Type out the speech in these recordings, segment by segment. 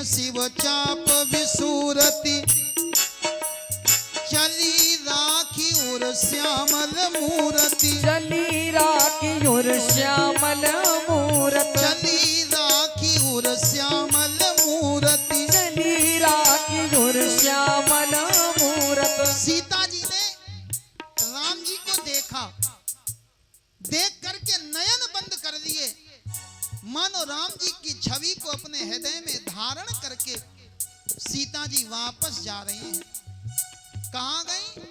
शिव चाप विसूरती चली राखी और श्यामल मूर्ति चली राखी और श्यामल मूरत चली राखी और श्यामल मूर्ति चली राखी और श्यामल मूरत। सीता जी ने राम जी को देखा, देख करके नयन बंद कर लिए, मानो राम जी की छवि को अपने हृदय में धारण करके सीता जी वापस जा रही हैं। कहाँ गई?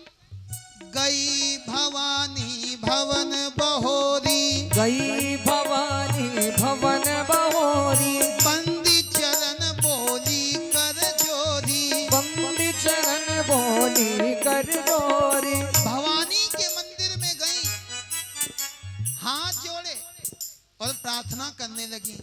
गई भवानी भवन बहोरी गई भवानी भवन बहोरी बंदी चरण बोली कर जोरी बंदी चरण बोली कर जोरी। भवानी के मंदिर में गई, हाथ जोड़े और प्रार्थना करने लगी।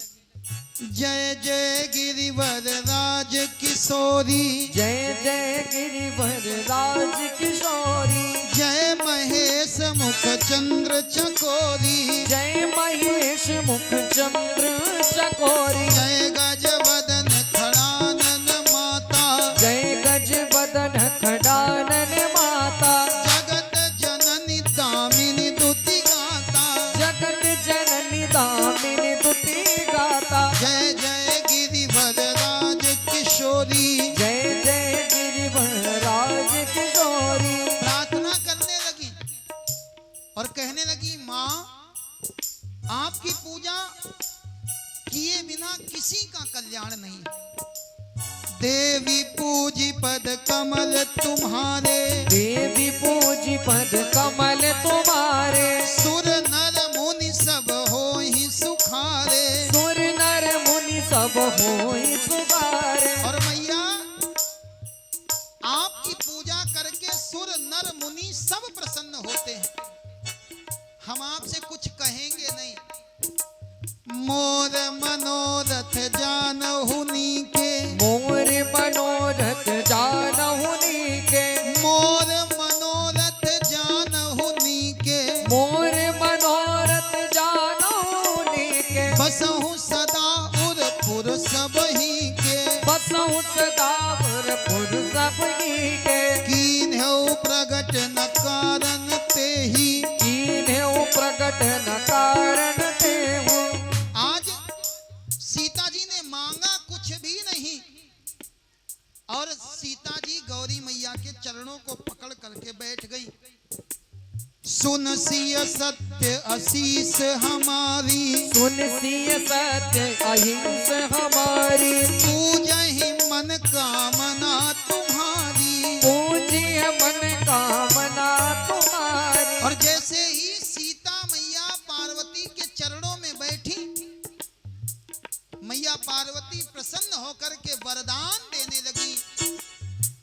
जय जय गिरिवर राज किशोरी जय जय गिरिवर राज किशोरी जय महेश मुख चंद्र चकोरी जय महेश मुख चंद्र चकोरी जय गज वदन खड़ानन माता जय गज वदन खड़ानन माता जगत जननी दामिनी दुति गाता जगत जननी दामिनी दुति गाता। जय जय गिरिवर राज किशोरी जय जय गिरिवर राज किशोरी। प्रार्थना करने लगी और कहने लगी, माँ आपकी पूजा किए बिना किसी का कल्याण नहीं। देवी पूजी पद कमल तुम्हारे देवी पूजी पद कमल तुम्हारे सुर नर मुनि सब होहि सुखारे सुर नर मुनि सब होई सुखारे। और मैया आपकी पूजा करके सुर नर मुनि सब प्रसन्न होते हैं। हम आपसे कुछ कहेंगे नहीं। मोर मनोरथ जानहुनी के मोर मनोरथ जानहुनी के मोर मनोरथ जानहुनी के मोर मनोरथ जानहुनी के बसहु सदा उरपुर सबही के बसहु सदा उरपुर सबही के कीन्हउ प्रगट न कारण तेहि कीन्हउ प्रगट न कारण तेहु। आज सीता जी ने मांगा कुछ भी नहीं और सीता जी गौरी मैया के चरणों को पकड़ करके बैठ गई। सुन सिय सत्य आशीष हमारी सुन सिय सत्य अहिंस हमारी पूजहि मन कामना तुम्हारी पूज्य मन कामना तुम्हारी। और जैसे ही सीता मैया पार्वती के चरणों में बैठी, मैया पार्वती प्रसन्न होकर के वरदान देने लगी,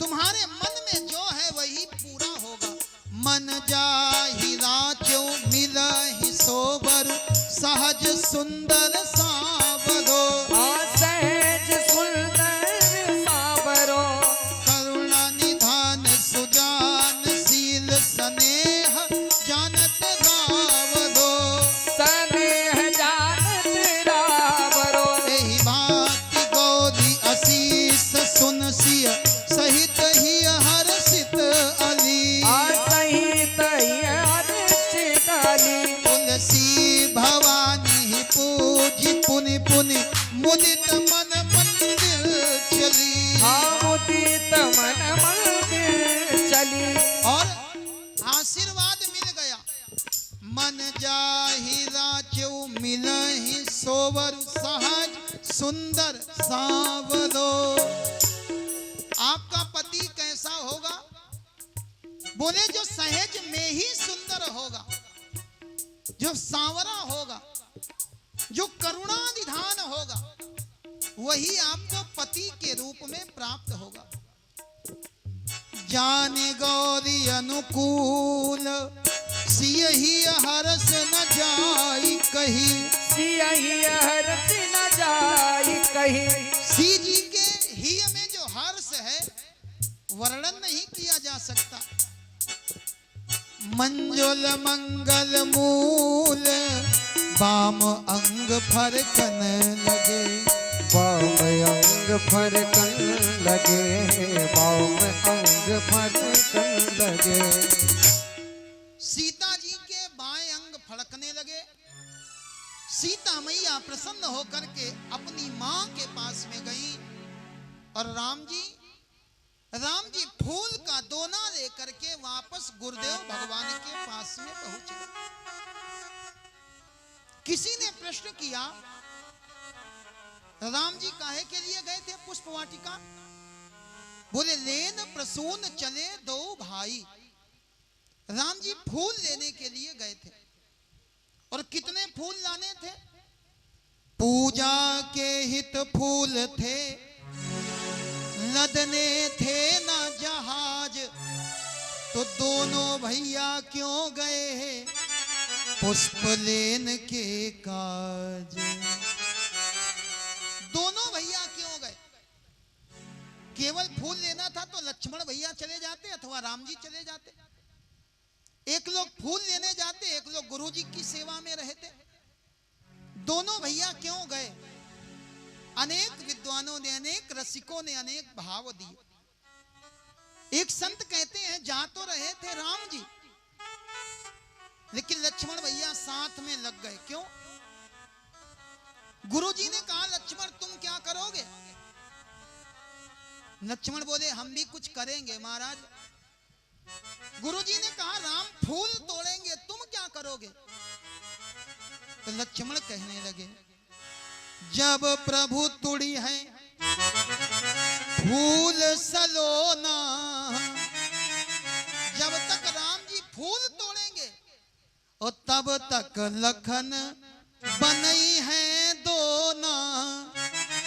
तुम्हारे मन में जो है वही पूरा होगा। मन जाहि राचो मिलहि सोबर सहज सुंदर सावरो सहज सुंदर सावरो करुणा निधान सुजान शील स्नेह जानत रावरो स्नेह जानत रावरो। एहि भांति गौरी आशीष सुन सिय सहित ही हर्षित अली सहित हर्षित अली। तुलसी भवानी पूजी पुनि पुनि मुदित मन मंदिर चली मुदित मन मंदिर चली और आशीर्वाद मिल गया। मन जाहि राचो मिलहि सोवर सहज सुंदर सावरो। आपका पति कैसा होगा? बोले जो सहज में ही सुंदर होगा, जो सांवरा होगा, जो करुणा निधान होगा, वही आपको पति के रूप में प्राप्त होगा। जाने गौरी अनुकूल सियहि हरस न जाई कही सियहि हरस न जाई कही। सी जी के ही में जो हर्ष है वर्णन नहीं किया जा सकता। मंजुल मंगल मूल बाम अंग फरकन लगे बाम अंग अंग फरकन लगे, पाँव में अंग फरकन लगे। सीता जी के बाएं अंग फड़कने लगे। सीता मैया प्रसन्न होकर के अपनी मां के पास में गई और राम जी फूल का दोना लेकर के वापस गुरुदेव भगवान के पास में पहुंच गए। किसी ने प्रश्न किया, राम जी काहे के लिए गए थे पुष्प वाटिका? बोले लेन प्रसून चले दो भाई। राम जी फूल लेने के लिए गए थे। और कितने फूल लाने थे? पूजा के हित फूल थे, लदने थे ना जहाज। तो दोनों भैया क्यों गए हैं पुष्प लेन के काज? दोनों भैया क्यों गए? केवल फूल लेना था तो लक्ष्मण भैया चले जाते अथवा राम जी चले जाते। एक लोग फूल लेने जाते, एक लोग गुरुजी की सेवा में रहते। दोनों भैया क्यों गए? अनेक विद्वानों ने, अनेक रसिकों ने अनेक भाव दिए। एक संत कहते हैं जा तो रहे थे राम जी, लेकिन लक्ष्मण भैया साथ में लग गए। क्यों? गुरुजी ने कहा लक्ष्मण तुम क्या करोगे? लक्ष्मण बोले हम भी कुछ करेंगे महाराज। गुरुजी ने कहा राम फूल तोड़ेंगे, तुम क्या करोगे? तो लक्ष्मण कहने लगे जब प्रभु तुड़ी है फूल सलोना। जब तक राम जी फूल तोड़ेंगे और तब तक लखन बनई है दोना।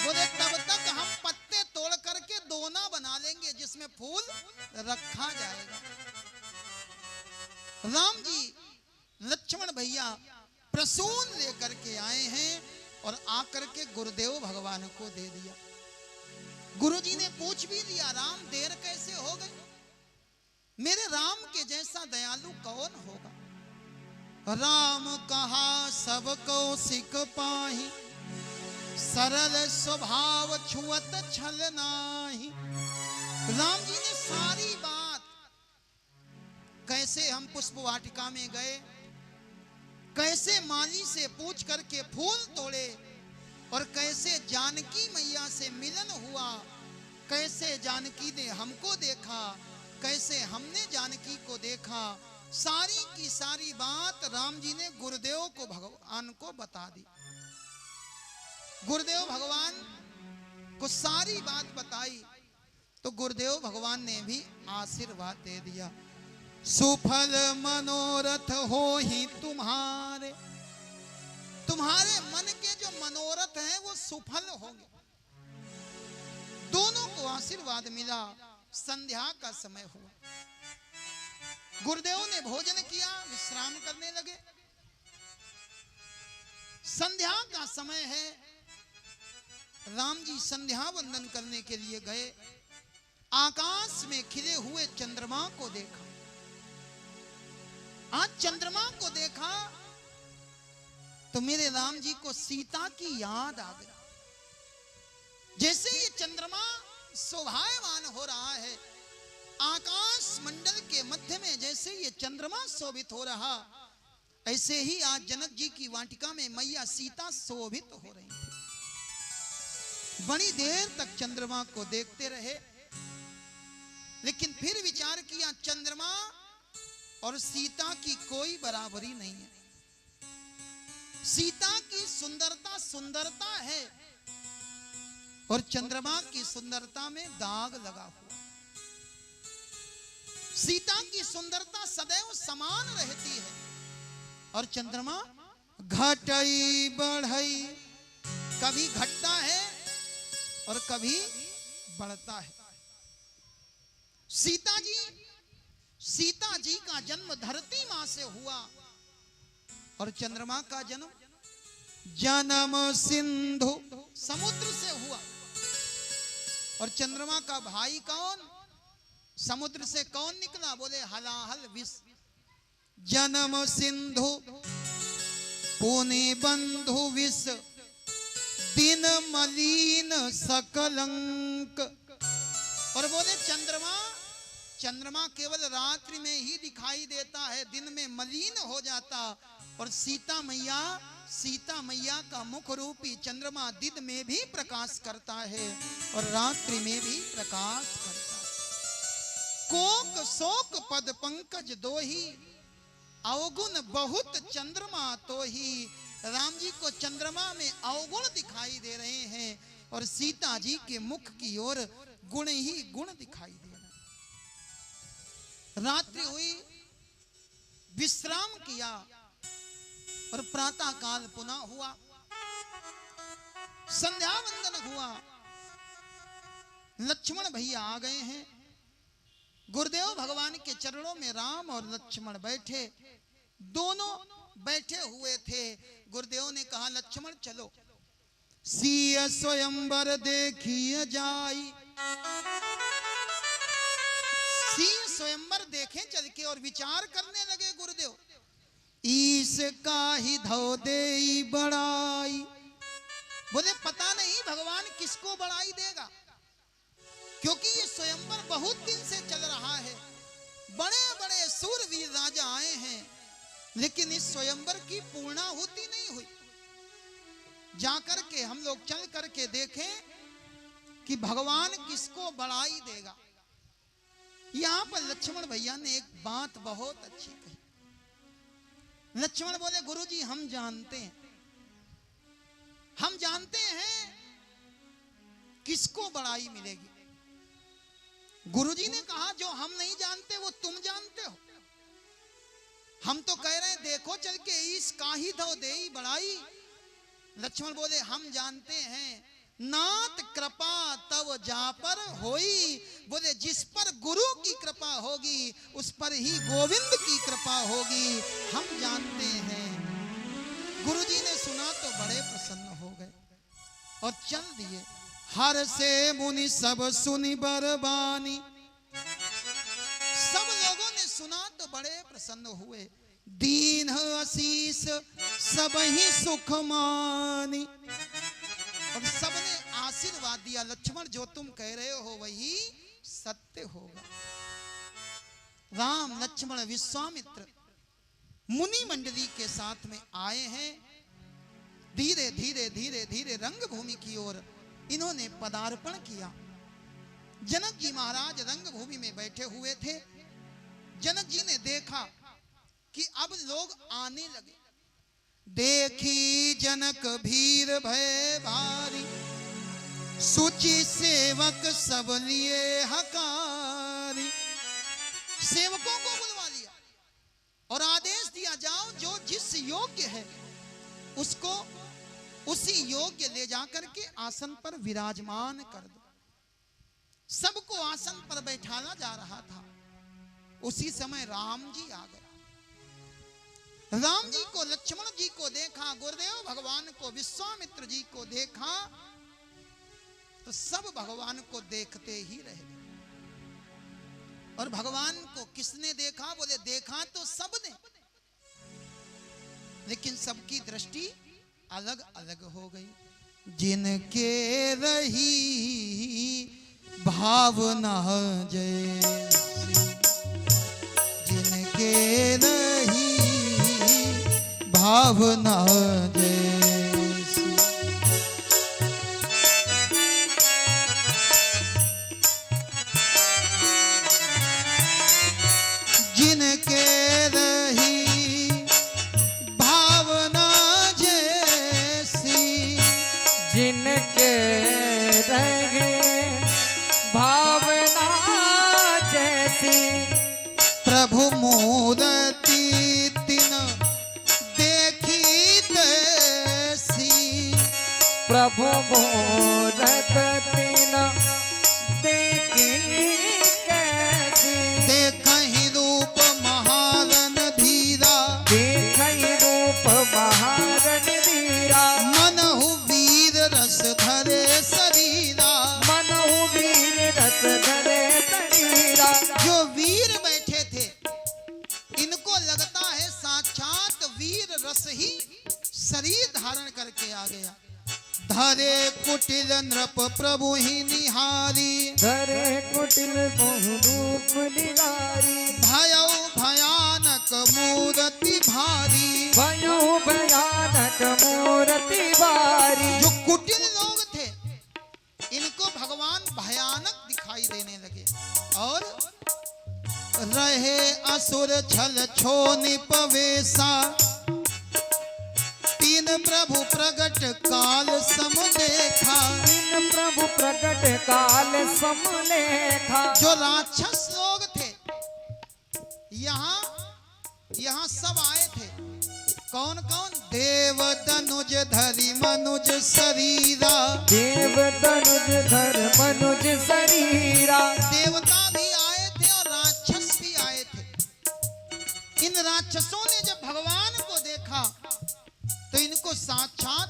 बोले तब तक हम पत्ते तोड़ करके दोना बना लेंगे जिसमें फूल रखा जाएगा। राम जी लक्ष्मण भैया प्रसून लेकर के आए हैं और आकर के गुरुदेव भगवान को दे दिया। गुरुजी ने पूछ भी लिया राम देर कैसे हो गई? मेरे राम के जैसा दयालु कौन होगा? राम कहा सबको सिख पाही, सरल स्वभाव छुअत छल नाही। राम जी ने सारी बात, कैसे हम पुष्प वाटिका में गए, कैसे माली से पूछ करके फूल तोड़े और कैसे जानकी मैया से मिलन हुआ, कैसे जानकी ने हमको देखा, कैसे हमने जानकी को देखा, सारी की सारी बात राम जी ने गुरुदेव को भगवान को बता दी। गुरुदेव भगवान को सारी बात बताई तो गुरुदेव भगवान ने भी आशीर्वाद दे दिया। सुफल मनोरथ हो ही तुम्हारे, तुम्हारे मन के जो मनोरथ हैं वो सुफल होंगे। दोनों को आशीर्वाद मिला। संध्या का समय हुआ, गुरुदेव ने भोजन किया, विश्राम करने लगे। संध्या का समय है, राम जी संध्या वंदन करने के लिए गए। आकाश में खिले हुए चंद्रमा को देखा। आज चंद्रमा को देखा तो मेरे राम जी को सीता की याद आ गई। जैसे ये चंद्रमा शोभायमान हो रहा है, आकाश मंडल के मध्य में जैसे ये चंद्रमा शोभित हो रहा, ऐसे ही आज जनक जी की वाटिका में मैया सीता शोभित हो रही थी। बड़ी देर तक चंद्रमा को देखते रहे, लेकिन फिर विचार किया चंद्रमा और सीता की कोई बराबरी नहीं है। सीता की सुंदरता सुंदरता है और चंद्रमा की सुंदरता में दाग लगा हुआ। सीता की सुंदरता सदैव समान रहती है और चंद्रमा घटई बढ़ई, कभी घटता है और कभी बढ़ता है। सीता जी का जन्म धरती मां से हुआ और चंद्रमा का जन्म सिंधु समुद्र से हुआ। और चंद्रमा का भाई कौन? समुद्र से कौन निकला? बोले हलाहल विष। जन्म सिंधु पुनि बंधु विष, दिन मलिन सकलंक। और बोले चंद्रमा केवल रात्रि में ही दिखाई देता है, दिन में मलिन हो जाता। और सीता मैया का मुख रूपी चंद्रमा दिन में भी प्रकाश करता है और रात्रि में भी प्रकाश करता है। कोक शोक पद पंकज दोही, अवगुण बहुत चंद्रमा तो ही। राम जी को चंद्रमा में अवगुण दिखाई दे रहे हैं और सीता जी के मुख की ओर गुण ही गुण दिखाई दे रहे हैं। रात्रि हुई, विश्राम किया और प्रातः काल पुनः हुआ, संध्या वंदन हुआ। लक्ष्मण भैया आ गए हैं। गुरुदेव भगवान के चरणों में राम और लक्ष्मण बैठे, दोनों बैठे हुए थे। गुरुदेव ने कहा लक्ष्मण चलो सिय स्वयंवर देखिए जाई। सिय स्वयंवर देखें चल के। और विचार करने लगे गुरुदेव, ईस का ही धो दे बड़ाई। बोले पता नहीं भगवान किसको बड़ाई देगा, क्योंकि ये स्वयंवर बहुत दिन से चल रहा है। बड़े बड़े सूरवीर राजा आए हैं, लेकिन इस स्वयंवर की पूर्णाहुति नहीं हुई। जाकर के हम लोग चल करके देखें कि भगवान किसको बड़ाई देगा। यहां पर लक्ष्मण भैया ने एक बात बहुत अच्छी कही। लक्ष्मण बोले गुरुजी हम जानते हैं किसको बड़ाई मिलेगी। गुरुजी ने कहा जो हम नहीं जानते वो तुम जानते हो। हम तो कह रहे हैं देखो चल के इस काही धो दे बड़ाई। लक्ष्मण बोले हम जानते हैं नाथ कृपा तव जा पर होई। बोले जिस पर गुरु की कृपा होगी उस पर ही गोविंद की कृपा होगी। हम जानते हैं। गुरुजी ने सुना तो बड़े प्रसन्न हो गए और चल दिए। हर से मुनि सब सुनी बरबानी। सब लोगों ने सुना तो बड़े प्रसन्न हुए। दीन आशीष सब ही सुख मानी। और सबने आशीर्वाद दिया लक्ष्मण जो तुम कह रहे हो वही सत्य होगा। राम लक्ष्मण विश्वामित्र मुनि मंडली के साथ में आए हैं। धीरे धीरे धीरे धीरे रंगभूमि की ओर इन्होंने पदार्पण किया। जनक जी महाराज रंगभूमि में बैठे हुए थे। जनक जी ने देखा कि अब लोग आने लगे। देखी जनक भीर भय भारी, सुचि सेवक सब लिए हकारी। सेवकों को बुलवा लिया और आदेश दिया जाओ जो जिस योग्य है उसको उसी योग्य ले जाकर के आसन पर विराजमान कर दो। सबको आसन पर बैठाना जा रहा था। उसी समय राम जी आ गए। राम जी को लक्ष्मण जी को देखा, गुरुदेव भगवान को विश्वामित्र जी को देखा तो सब भगवान को देखते ही रह गए। और भगवान को किसने देखा? बोले देखा तो सबने, लेकिन सबकी दृष्टि अलग अलग हो गई। जिनके रही भावना जैसी, जिनके रही भावना जैसी, जिनके रही भावना जैसी, जिनके रहे भावना जैसी, प्रभु मूर्ति तिन देखी तैसी, प्रभु मूरत तिन देखी कैसी, देखहि रूप महारन धीरा, देखहि रूप महारन धीरा, मनहु वीर रस धरे शरीरा। मनहु वीर रस धरे शरीरा। जो वीर बैठे थे इनको लगता है साक्षात वीर रस ही शरीर धारण करके आ गया। धरे कुटिल नृप प्रभु ही निहारी धरे कुटिल रूप निगारी भयो भयानक मूर्ति भारी भयो भयानक मूर्ति बारी। जो कुटिल लोग थे इनको भगवान भयानक दिखाई देने लगे और रहे असुर छल छो निपवेशा तीन प्रभु प्रगट काल सम देखा। तीन प्रभु प्रगट काल सम देखा। जो राक्षस लोग थे यहाँ सब आए थे। कौन कौन? देव तनुज धरि मनुज शरीरा देव तनुज धर मनुज शरीरा। देवता भी आए थे और राक्षस भी आए थे। इन राक्षसों ने जब भगवान को देखा तो इनको साक्षात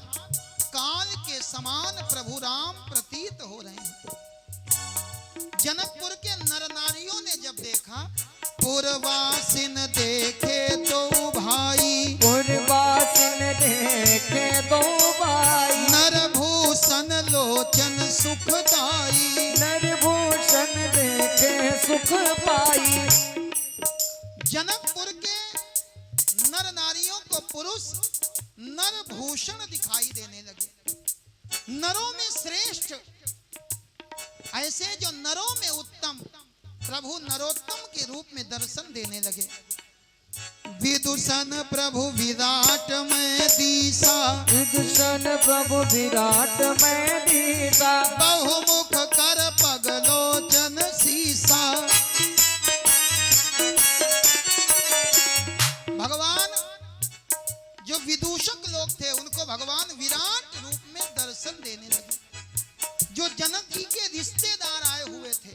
काल के समान प्रभु राम प्रतीत हो रहे हैं। जनकपुर के नर नारियों ने जब देखा पुरवासिन देखे तो भाई पुरवासिन देखे दो भाई नरभूषण लोचन सुखदाई नरभूषण देखे सुख पाई। जनकपुर के नर नारियों को पुरुष नरभूषण दिखाई देने लगे। नरों में श्रेष्ठ ऐसे जो नरों में उत्तम प्रभु नरोत्तम के रूप में दर्शन देने लगे। विदूषण प्रभु विराट में दीसा विदूषण प्रभु विराट में दीसा बहुमुख कर पगलोचन सीसा। भगवान जो विदूषक लोग थे उनको भगवान विराट रूप में दर्शन देने लगे। जो जनक जी के रिश्तेदार आए हुए थे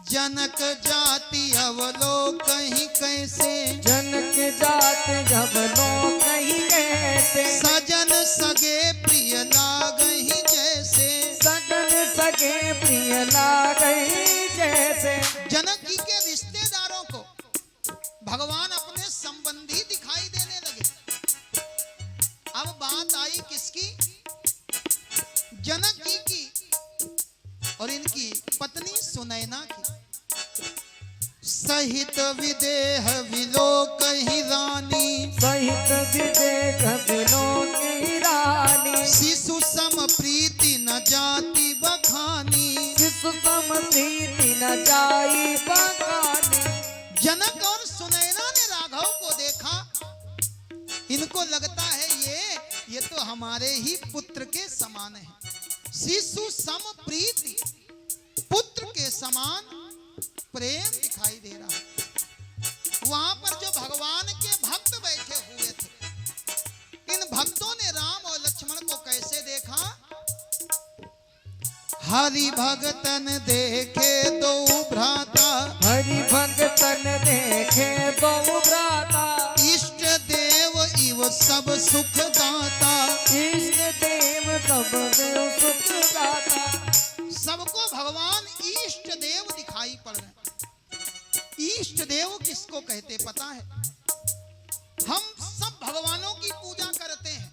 जनक जाति अवलोकहि कैसे जनक जात अवलोकहि कैसे सजन सगे प्रिय लागहि जैसे सजन सगे प्रिय लागहि जैसे। जनक जी के रिश्तेदारों को भगवान अपने संबंधी दिखाई देने लगे। अब बात आई किसकी? जनक जी की और इनकी पत्नी सुनैना की। सहित विदेह विलोकहि रानी सहित विदेह विलोकहि रानी शिशु सम प्रीति न जाति बखानी शिशु सम प्रीति न जाई बखानी। जनक और सुनैना ने राघव को देखा। इनको लगता है ये तो हमारे ही पुत्र के समान है। शिशु सम प्रीति पुत्र के समान प्रेम दिखाई दे रहा है। वहां पर जो भगवान के भक्त बैठे हुए थे इन भक्तों ने राम और लक्ष्मण को कैसे देखा? हरि भगतन देखे दो भ्राता हरि भगतन देखे दो भ्राता इष्ट देव इव सब सुख दाता इष्ट देव सब देव सुख दाता। सबको भगवान इष्ट देव दिखाई पड़ रहे हैं। इष्ट देव किसको कहते पता है? हम सब भगवानों की पूजा करते हैं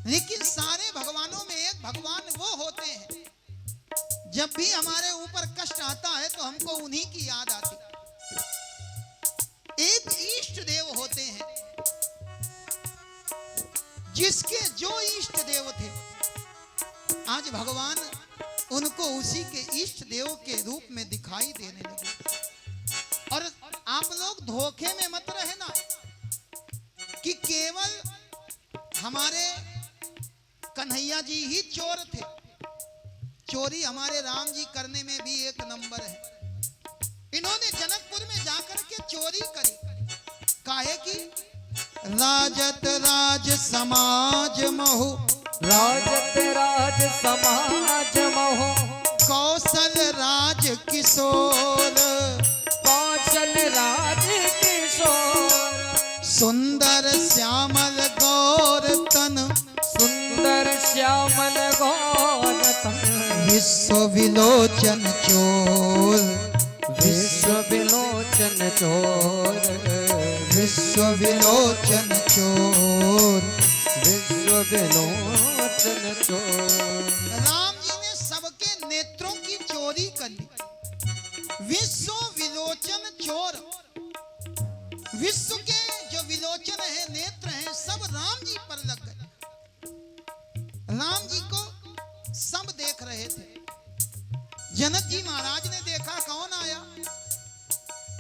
लेकिन सारे भगवानों में एक भगवान वो होते हैं जब भी हमारे ऊपर कष्ट आता है तो हमको उन्हीं की याद आती। एक इष्ट देव होते हैं जिसके जो इष्ट देव थे आज भगवान उनको उसी के इष्ट देव के रूप में दिखाई देने लगे। और आप लोग धोखे में मत रहे ना कि केवल हमारे कन्हैया जी ही चोर थे। चोरी हमारे राम जी करने में भी एक नंबर है। इन्होंने जनकपुर में जाकर के चोरी करी। काहे की? राजत राज समाज महु राजत राज समाज मोह कौशल राज किशोर कौशल राज किशोर सुंदर श्यामल गौर तन सुंदर श्यामल गौरतन विश्व विलोचन चोर विश्व विलोचन चोर विश्व विलोचन चोर विश्व विलोचन विलोचन चोर। राम जी ने सबके नेत्रों की चोरी कर ली। विश्व विलोचन चोर, विश्व के जो विलोचन है, नेत्र हैं, सब राम जी पर लग गए। राम जी को सब देख रहे थे। जनक जी महाराज ने देखा कौन आया,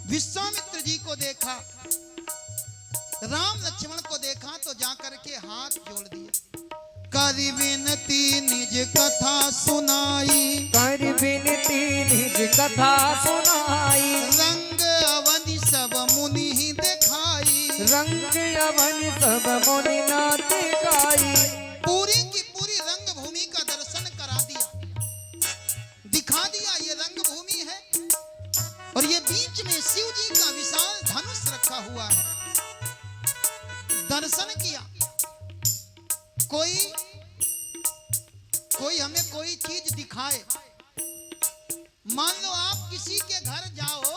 विश्वामित्र जी को देखा, राम लक्ष्मण को देखा तो जाकर के हाथ जोड़ दिए। करी विनती निज कथा सुनाई, करी विनती निज कथा सुनाई। रंग अवनि सब मुनि ही दिखाई, रंग अवनि सब मुनि ना दिखाई। पूरी की पूरी रंग भूमि का दर्शन करा दिया, दिखा दिया ये रंग भूमि है और ये बीच में शिव जी का विशाल धनुष रखा हुआ है। दर्शन किया। कोई हमें कोई चीज दिखाए, मान लो आप किसी के घर जाओ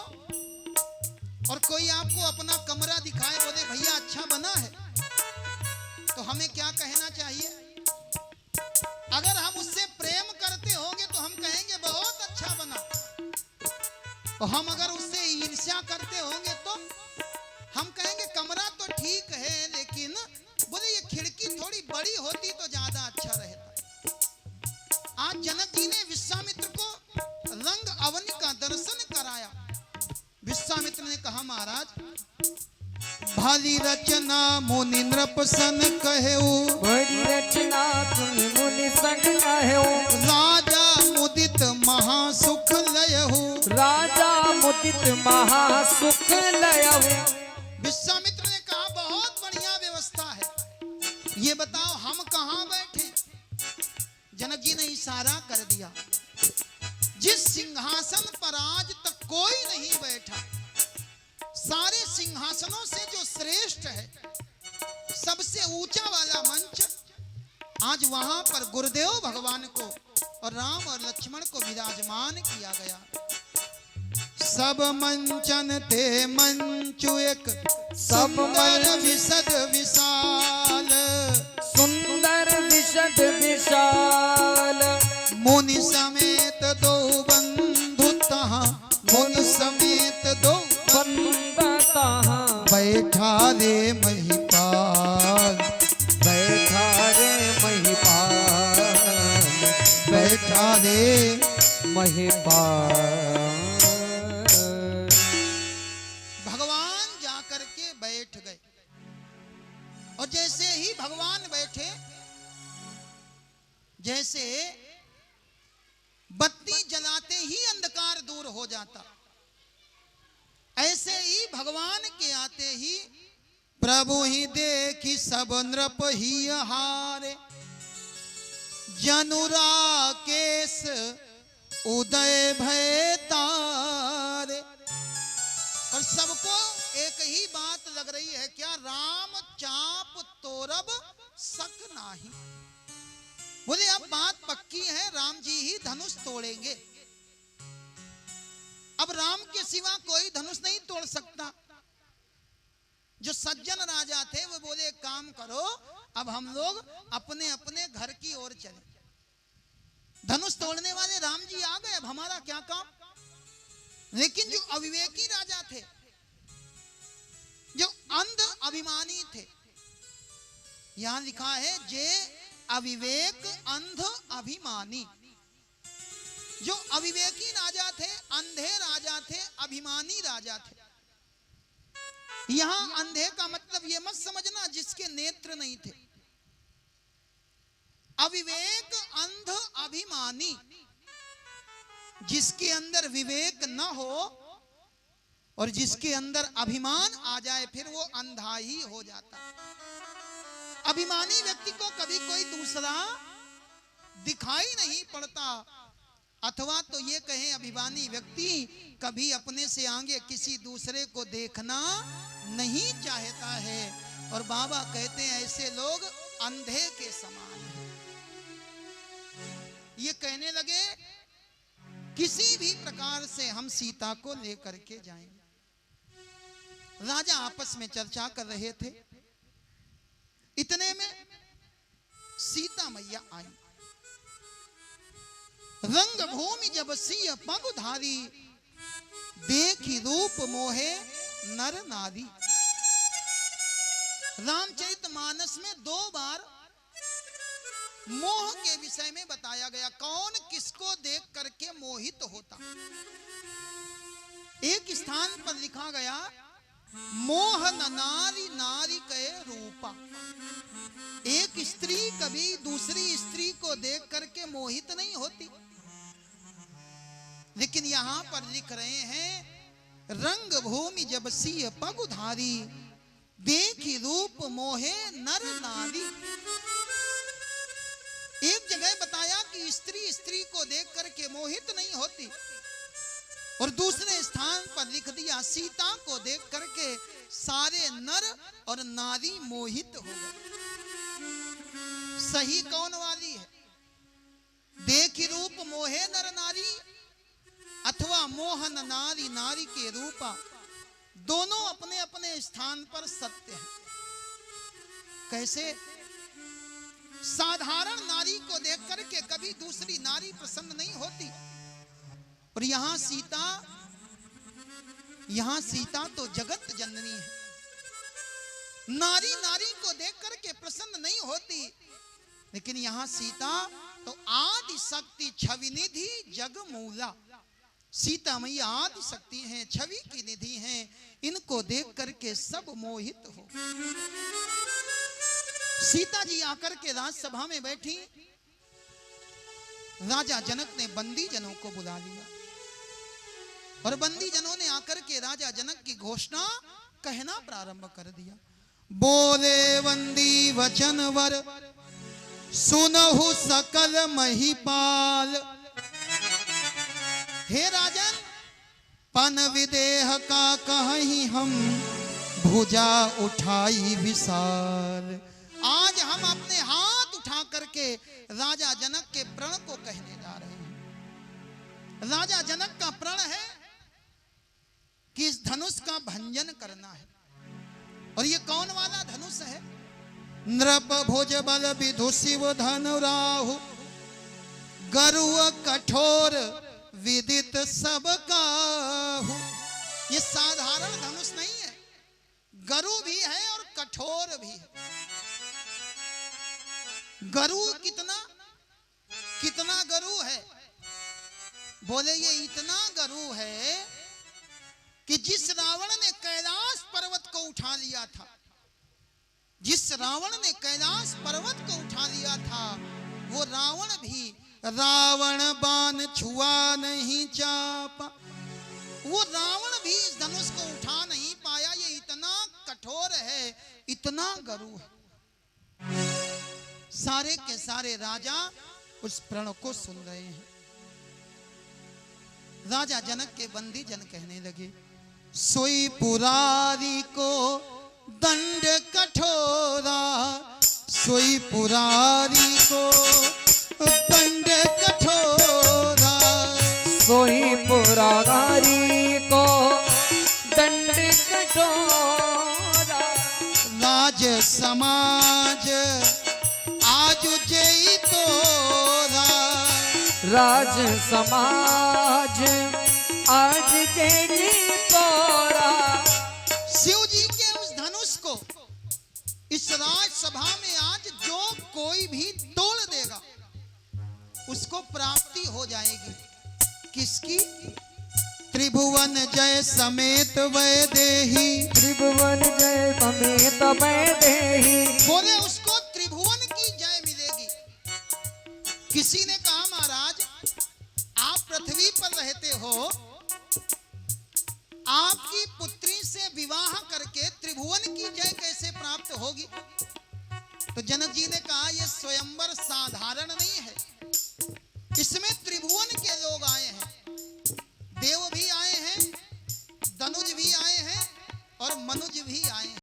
और कोई आपको अपना कमरा दिखाए, बोले भैया अच्छा बना है, तो हमें क्या कहना चाहिए? अगर हम उससे प्रेम करते होंगे तो हम कहेंगे बहुत अच्छा बना, और हम अगर उससे ईर्ष्या करते होंगे तो हम कहेंगे कमरा तो ठीक है, लेकिन बोले ये खिड़की थोड़ी बड़ी होती तो ज्यादा अच्छा रहता। आज जनक जी ने विश्वामित्र को रंग अवनि का दर्शन कराया। विश्वामित्र ने कहा महाराज, भाली रचना मुनि नृप सन कहेऊ, भली रचना तुम मुनि संग कहेऊ। राजा मुदित महासुख लयहु, राजा मुदित महासुख लयहु। विश्वामित्र ने कहा बहुत बढ़िया व्यवस्था है, ये बताओ हम कहां बैठे? जनक जी ने इशारा कर दिया, जिस सिंहासन पर आज तक कोई नहीं बैठा, सारे सिंहासनों से जो श्रेष्ठ है, सबसे ऊंचा वाला मंच, आज वहां पर गुरुदेव भगवान को और राम और लक्ष्मण को विराजमान किया गया। सब मंचन ते मंचु एक, सब सुंदर विशद विशाल, सुंदर विशद विशाल। मुनि समेत दो बंधु तहाँ, मुनि समेत दो बंदता बैठा रे महिपाल, बैठा रे महिपाल, बैठा रे महिपाल। भगवान जाकर के बैठ गए और जैसे ही भगवान बैठे, जैसे बत्ती जलाते ही अंधकार दूर हो जाता, ऐसे ही भगवान के आते ही प्रभु ही देखी सब नृप ही हारे, जनुरा केस उदय भय तारे। और सबको एक ही बात लग रही है, क्या राम चाप तोरब सक नाही। बोले अब बात पक्की है, राम जी ही धनुष तोड़ेंगे। अब राम के सिवा कोई धनुष नहीं तोड़ सकता। जो सज्जन राजा थे वो बोले एक काम करो, अब हम लोग अपने अपने घर की ओर चले। धनुष तोड़ने वाले राम जी आ गए, अब हमारा क्या काम। लेकिन जो अविवेकी राजा थे, जो अंध अभिमानी थे, यहां लिखा है जे अविवेक अंध अभिमानी। जो अविवेकी राजा थे, अंधे राजा थे, अभिमानी राजा थे। यहां अंधे का मतलब यह मत समझना जिसके नेत्र नहीं थे। अविवेक अंध अभिमानी, जिसके अंदर विवेक न हो और जिसके अंदर अभिमान आ जाए, फिर वो अंधा ही हो जाता। अभिमानी व्यक्ति को कभी कोई दूसरा दिखाई नहीं पड़ता, अथवा तो ये कहें अभिमानी व्यक्ति कभी अपने से आगे किसी दूसरे को देखना नहीं चाहता है। और बाबा कहते हैं ऐसे लोग अंधे के समान हैं। ये कहने लगे किसी भी प्रकार से हम सीता को लेकर के जाएंगे। राजा आपस में चर्चा कर रहे थे, इतने में सीता मैया आई। रंग भूमि जब सिय पग धारी, देखी रूप मोहे नर नारी। रामचरितमानस में 2 बार मोह के विषय में बताया गया, कौन किसको देख करके मोहित होता। एक स्थान पर लिखा गया, मोह न नारी नारी के रूपा। एक स्त्री कभी दूसरी स्त्री को देख करके मोहित नहीं होती, लेकिन यहां पर लिख रहे हैं, रंग भूमि जब सिय पग धारी, देखी रूप मोहे नर नारी। एक जगह बताया कि स्त्री स्त्री को देख करके मोहित नहीं होती, और दूसरे स्थान पर लिख दिया, सीता को देख करके सारे नर और नारी मोहित हो गए। सही कौन वाली है? देखी रूप मोहे नर नारी अथवा मोहन नारी नारी के रूपा। दोनों अपने अपने स्थान पर सत्य हैं। कैसे? साधारण नारी को देख करके कभी दूसरी नारी प्रसन्न नहीं होती, और यहां सीता तो जगत जननी है। नारी नारी को देख करके प्रसन्न नहीं होती, लेकिन यहां सीता तो आदि शक्ति छवि निधि जग मूला। सीता मैया आदि शक्ति हैं, छवि की निधि हैं, इनको देख करके सब मोहित हो। सीता जी आकर के राजसभा में बैठी, राजा जनक ने बंदी जनों को बुला लिया, और बंदी जनों ने आकर के राजा जनक की घोषणा कहना प्रारंभ कर दिया। बोले बंदी वचन वर, सुनहु सकल महिपाल। हे राजन, पन विदेह का कहीं हम, भुजा उठाई विशाल। आज हम अपने हाथ उठा करके राजा जनक के प्रण को कहने जा रहे हैं। राजा जनक का प्रण है कि इस धनुष का भंजन करना है, और ये कौन वाला धनुष है? नृप भुज बल विधु शिव धनु राहु, गरुड़ कठोर विदित सब काहू। ये साधारण धनुष नहीं है, गरु भी है और कठोर भी है। गरु कितना गरु है? बोले ये इतना गरु है कि जिस रावण ने कैलाश पर्वत को उठा लिया था, जिस रावण ने कैलाश पर्वत को उठा लिया था, वो रावण भी रावण बाण छुआ नहीं चापा। वो रावण भी इस धनुष को उठा नहीं पाया। ये इतना कठोर है, इतना गरु है। सारे के सारे राजा उस प्रण को सुन रहे हैं। राजा जनक के बंदी जन कहने लगे, सोई पुरारी को दंड कठोरा, सोई पुरारी को दंड कठोरा, सोई पुरारी को दंड कठोरा। राज समाज आज जई तोरा, राज समाज आज जई तोरा। शिव जी के उस धनुष को इस राजसभा में आज जो कोई भी तोड़ देगा, उसको प्राप्ति हो जाएगी। किसकी? त्रिभुवन जय समेत वैदेही, त्रिभुवन जय समेत वैदेही। बोले उसको त्रिभुवन की जय मिलेगी। किसी ने कहा, महाराज आप पृथ्वी पर रहते हो, आपकी पुत्री से विवाह करके त्रिभुवन की जय कैसे प्राप्त होगी? तो जनक जी ने कहा, यह स्वयंवर साधारण नहीं है, इसमें त्रिभुवन के लोग आए हैं। देव भी आए हैं, दनुज भी आए हैं, और मनुज भी आए हैं।